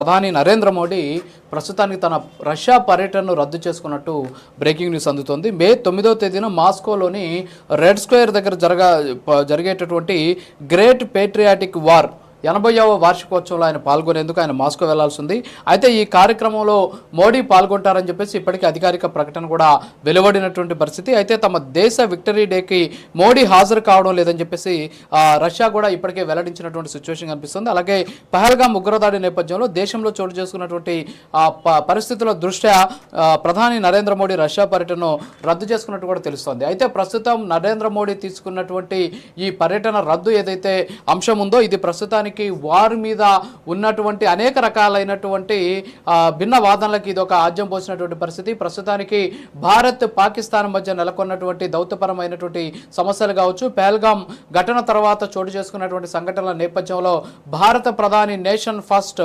ప్రధాని నరేంద్ర మోడీ ప్రస్తుతానికి తన రష్యా పర్యటనను రద్దు చేసుకున్నట్టు బ్రేకింగ్ న్యూస్ అందుతోంది. మే 9వ తేదీన మాస్కోలోని రెడ్ స్క్వేర్ దగ్గర జరిగేటటువంటి గ్రేట్ పేట్రియాటిక్ వార్ 80వ వార్షికోత్సవంలో ఆయన పాల్గొనేందుకు ఆయన మాస్కో వెళ్లాల్సి ఉంది. అయితే ఈ కార్యక్రమంలో మోడీ పాల్గొంటారని చెప్పేసి ఇప్పటికీ అధికారిక ప్రకటన కూడా వెలువడినటువంటి పరిస్థితి. అయితే తమ దేశ విక్టరీ డేకి మోడీ హాజరు కావడం లేదని చెప్పేసి రష్యా కూడా ఇప్పటికే వెల్లడించినటువంటి సిచ్యువేషన్ కనిపిస్తుంది. అలాగే పహల్గామ్ ఉగ్రదాడి నేపథ్యంలో దేశంలో చోటు చేసుకున్నటువంటి పరిస్థితుల దృష్ట్యా ప్రధాని నరేంద్ర మోడీ రష్యా పర్యటనను రద్దు చేసుకున్నట్టు కూడా తెలుస్తోంది. అయితే ప్రస్తుతం నరేంద్ర మోడీ తీసుకున్నటువంటి ఈ పర్యటన రద్దు ఏదైతే అంశం ఉందో ఇది ప్రస్తుతానికి వారి మీద ఉన్నటువంటి అనేక రకాలైనటువంటి భిన్న వాదనలకు ఇది ఒక ఆజ్యం పోసినటువంటి పరిస్థితి. ప్రస్తుతానికి భారత్ పాకిస్తాన్ మధ్య నెలకొన్నటువంటి దౌత్యపరమైనటువంటి సమస్యలు కావచ్చు, పహల్గామ్ ఘటన తర్వాత చోటు చేసుకున్నటువంటి సంఘటనల నేపథ్యంలో భారత ప్రధాని నేషన్ ఫస్ట్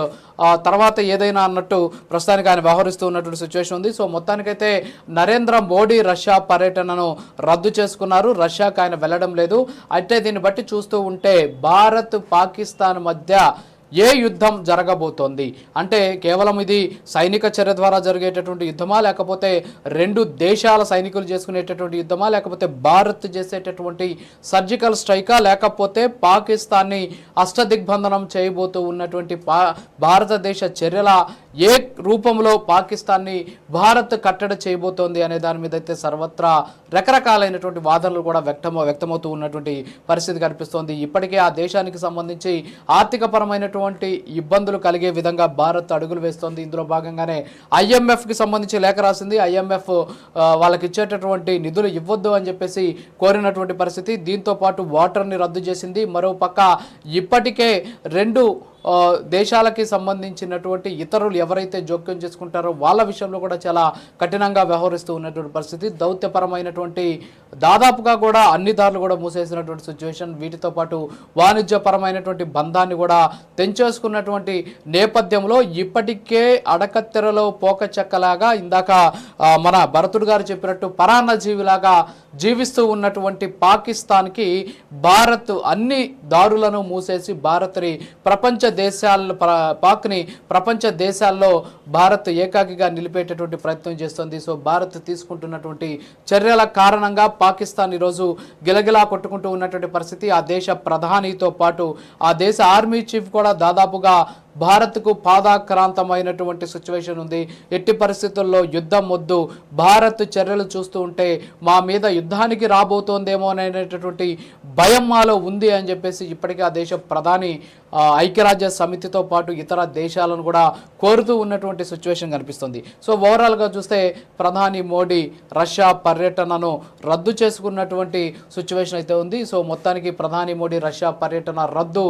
తర్వాత ఏదైనా అన్నట్టు ప్రస్తుతానికి ఆయన వ్యవహరిస్తూ ఉన్నటువంటి సిచ్యువేషన్ ఉంది. సో మొత్తానికైతే నరేంద్ర మోడీ రష్యా పర్యటనను రద్దు చేసుకున్నారు. రష్యాకు ఆయన వెళ్ళడం లేదు. అయితే దీన్ని బట్టి చూస్తూ ఉంటే భారత్ పాకిస్తాన్ మధ్య ఏ యుద్ధం జరగబోతోంది అంటే కేవలం ఇది సైనిక చర్య ద్వారా జరిగేటటువంటి యుద్ధమా, లేకపోతే రెండు దేశాల సైనికులు చేసుకునేటటువంటి యుద్ధమా, లేకపోతే భారత్ చేసేటటువంటి సర్జికల్ స్ట్రైకా, లేకపోతే పాకిస్తాన్ని అష్టదిగ్బంధనం చేయబోతూ ఉన్నటువంటి భారతదేశ చర్యల ఏ రూపంలో పాకిస్తాన్ని భారత్ కట్టడి చేయబోతోంది అనే దాని మీద అయితే సర్వత్రా రకరకాలైనటువంటి వాదనలు కూడా వ్యక్తమవుతూ ఉన్నటువంటి పరిస్థితి కనిపిస్తోంది. ఇప్పటికే ఆ దేశానికి సంబంధించి ఆర్థికపరమైనటువంటి ఇబ్బందులు కలిగే విధంగా భారత్ అడుగులు వేస్తోంది. ఇందులో భాగంగానే IMFకి సంబంధించి లేఖ రాసింది. IMF వాళ్ళకి ఇచ్చేటటువంటి నిధులు ఇవ్వద్దు అని చెప్పేసి కోరినటువంటి పరిస్థితి. దీంతో పాటు వాటర్ని రద్దు చేసింది. మరోపక్క ఇప్పటికే రెండు దేశాలకి సంబంధించినటువంటి ఇతరులు ఎవరైతే జోక్యం చేసుకుంటారో వాళ్ళ విషయంలో కూడా చాలా కఠినంగా వ్యవహరిస్తూ ఉన్నటువంటి పరిస్థితి. దౌత్యపరమైనటువంటి దాదాపుగా కూడా అన్ని దారులు కూడా మూసేసినటువంటి సిచ్యువేషన్. వీటితో పాటు వాణిజ్యపరమైనటువంటి బంధాన్ని కూడా తెంచేసుకున్నటువంటి నేపథ్యంలో ఇప్పటికే అడకత్తెరలో పోక చెక్కలాగా ఇందాక మన భరతుడు గారు చెప్పినట్టు పరాన్నజీవిలాగా జీవిస్తూ ఉన్నటువంటి పాకిస్తాన్కి భారత్ అన్ని దారులను మూసేసి భారత్ని పాక్ని ప్రపంచ దేశాల్లో భారత్ ఏకాకిగా నిలిపేటటువంటి ప్రయత్నం చేస్తుంది. సో భారత్ తీసుకుంటున్నటువంటి చర్యల కారణంగా పాకిస్తాన్ ఈరోజు గిలగిలా కొట్టుకుంటూ ఉన్నటువంటి పరిస్థితి. ఆ దేశ ప్రధానితో పాటు ఆ దేశ ఆర్మీ చీఫ్ కూడా దాదాపుగా భారత్కు పాదాక్రాంతమైనటువంటి సిచ్యువేషన్ ఉంది. ఎట్టి పరిస్థితుల్లో యుద్ధం వద్దు, భారత్ చర్యలు చూస్తూ ఉంటే మా మీద యుద్ధానికి రాబోతోందేమో అనేటటువంటి భయం మాలో ఉంది అని చెప్పేసి ఇప్పటికే ఆ దేశ ప్రధాని ఐక్యరాజ్య సమితితో పాటు ఇతర దేశాలను కూడా కోరుతూ ఉన్నటువంటి సిచ్యువేషన్ కనిపిస్తుంది. సో ఓవరాల్గా చూస్తే ప్రధాని మోడీ రష్యా పర్యటనను రద్దు చేసుకున్నటువంటి సిచ్యువేషన్ అయితే ఉంది. సో మొత్తానికి ప్రధాని మోడీ రష్యా పర్యటన రద్దు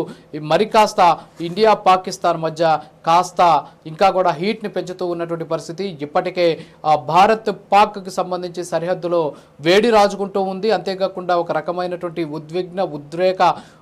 మరి కాస్త ఇండియా పాకిస్తాన్ మధ్య కాస్త ఇంకా కూడా హీట్ని పెంచుతూ ఉన్నటువంటి పరిస్థితి. ఇప్పటికే భారత్ పాక్కి సంబంధించి సరిహద్దులో వేడి రాజుకుంటూ ఉంది. అంతేకాకుండా ఒక రకమైనటువంటి ఉద్రేక